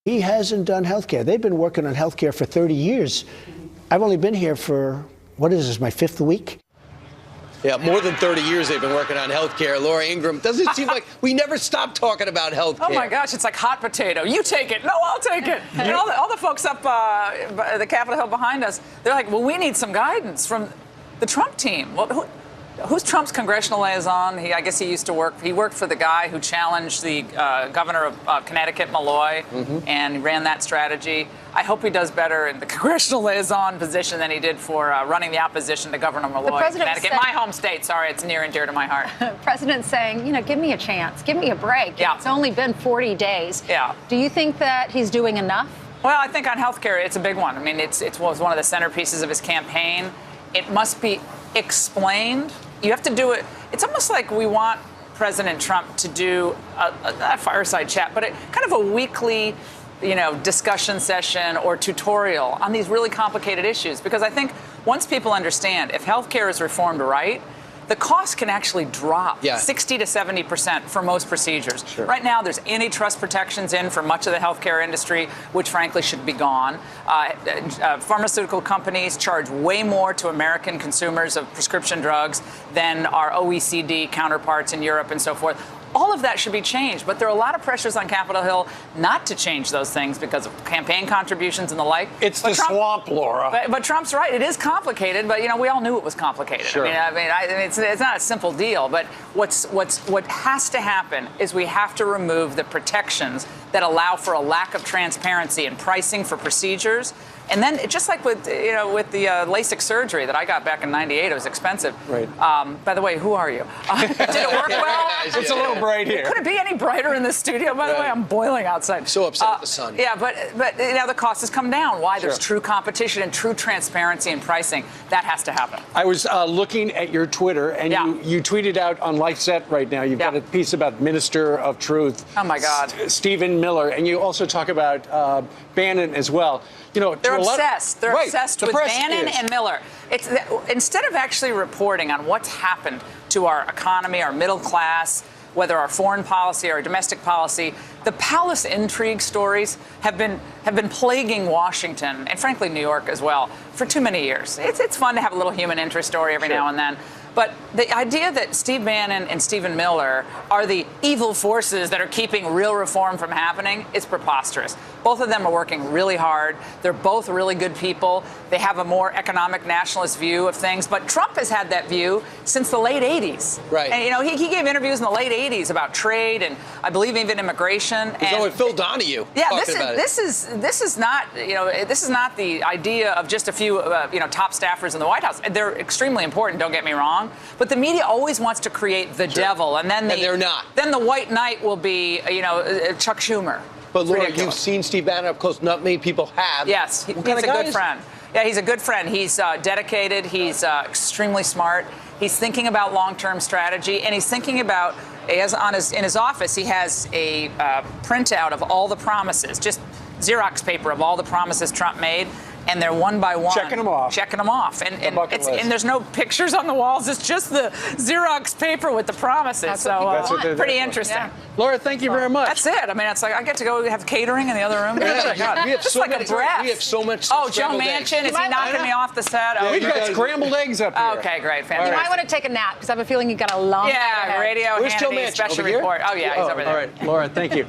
He hasn't done health care. They've been working on health care for 30 years. I've only been here for, what is this, my 5th week? Yeah, more than 30 years they've been working on health care. Laura Ingraham, doesn't it seem like we never stop talking about health care? Oh, my gosh, it's like hot potato. You take it. No, I'll take it. And all the folks up the Capitol Hill behind us, they're like, well, we need some guidance from the Trump team. Well, who's Trump's congressional liaison? I guess he used to work. He worked for the guy who challenged the governor of Connecticut, Malloy, and ran that strategy. I hope he does better in the congressional liaison position than he did for running the opposition to Governor Malloy in Connecticut. My home state. Sorry, it's near and dear to my heart. The president's saying, give me a chance. Give me a break. Yeah. It's only been 40 days. Yeah. Do you think that he's doing enough? Well, I think on health care, it's a big one. I mean, it was one of the centerpieces of his campaign. It must be explained. You have to do it. It's almost like we want President Trump to do a fireside chat, but kind of a weekly, discussion session or tutorial on these really complicated issues. Because I think once people understand if health care is reformed right, the cost can actually drop 60 to 70% for most procedures. Sure. Right now, there's antitrust protections in for much of the healthcare industry, which frankly should be gone. Pharmaceutical companies charge way more to American consumers of prescription drugs than our OECD counterparts in Europe and so forth. All of that should be changed, but there are a lot of pressures on Capitol Hill not to change those things because of campaign contributions and the like. It's the swamp, Laura. But Trump's right. It is complicated, but we all knew it was complicated. Sure. It's not a simple deal. But what has to happen is we have to remove the protections that allow for a lack of transparency in pricing for procedures. And then, just like with the LASIK surgery that I got back in '98, it was expensive. Right. By the way, who are you? Did it work well? It's a little bright here. Could it be any brighter in this studio? By the way, I'm boiling outside. So upset with the sun. Yeah, but the cost has come down. Why? There's true competition and true transparency in pricing. That has to happen. I was looking at your Twitter, and you tweeted out on LifeSet right now. You've got a piece about Minister of Truth. Oh my God. Stephen Miller, and you also talk about Bannon as well. They're obsessed. They're obsessed with Bannon and Miller. Instead of actually reporting on what's happened to our economy, our middle class, whether our foreign policy or our domestic policy, the palace intrigue stories have been plaguing Washington and frankly New York as well for too many years. It's fun to have a little human interest story every now and then. But the idea that Steve Bannon and Stephen Miller are the evil forces that are keeping real reform from happening is preposterous. Both of them are working really hard. They're both really good people. They have a more economic nationalist view of things. But Trump has had that view since the late 80s. Right. And, he gave interviews in the late 80s about trade and I believe even immigration. There's only Phil Donahue talking about it. This is not the idea of just a few top staffers in the White House. They're extremely important, don't get me wrong. But the media always wants to create the devil, and then they're not. Then the white knight will be, Chuck Schumer. But Laura, you've seen Steve Bannon up close. Not many people have. Yes, he's a good friend. Yeah, he's a good friend. He's dedicated. He's extremely smart. He's thinking about long-term strategy, and he's thinking about. In his office, he has a printout of all the promises, just Xerox paper of all the promises Trump made. And they're one by one. Checking them off. And there's no pictures on the walls. It's just the Xerox paper with the promises. That's pretty interesting. Yeah. Laura, thank you very much. That's it. I mean, it's like I get to go have catering in the other room. Yeah, God. we have Just so like many, a breath. We have so much. Oh, Joe Manchin, is he knocking me off the set? Yeah, We've got scrambled eggs up here. Okay, great, fantastic. You might want to take a nap because I have a feeling you've got a long night ahead. Radio Where's Joe Hannity Manchin? special Over here? report. Oh yeah, he's over there. All right, Laura, thank you.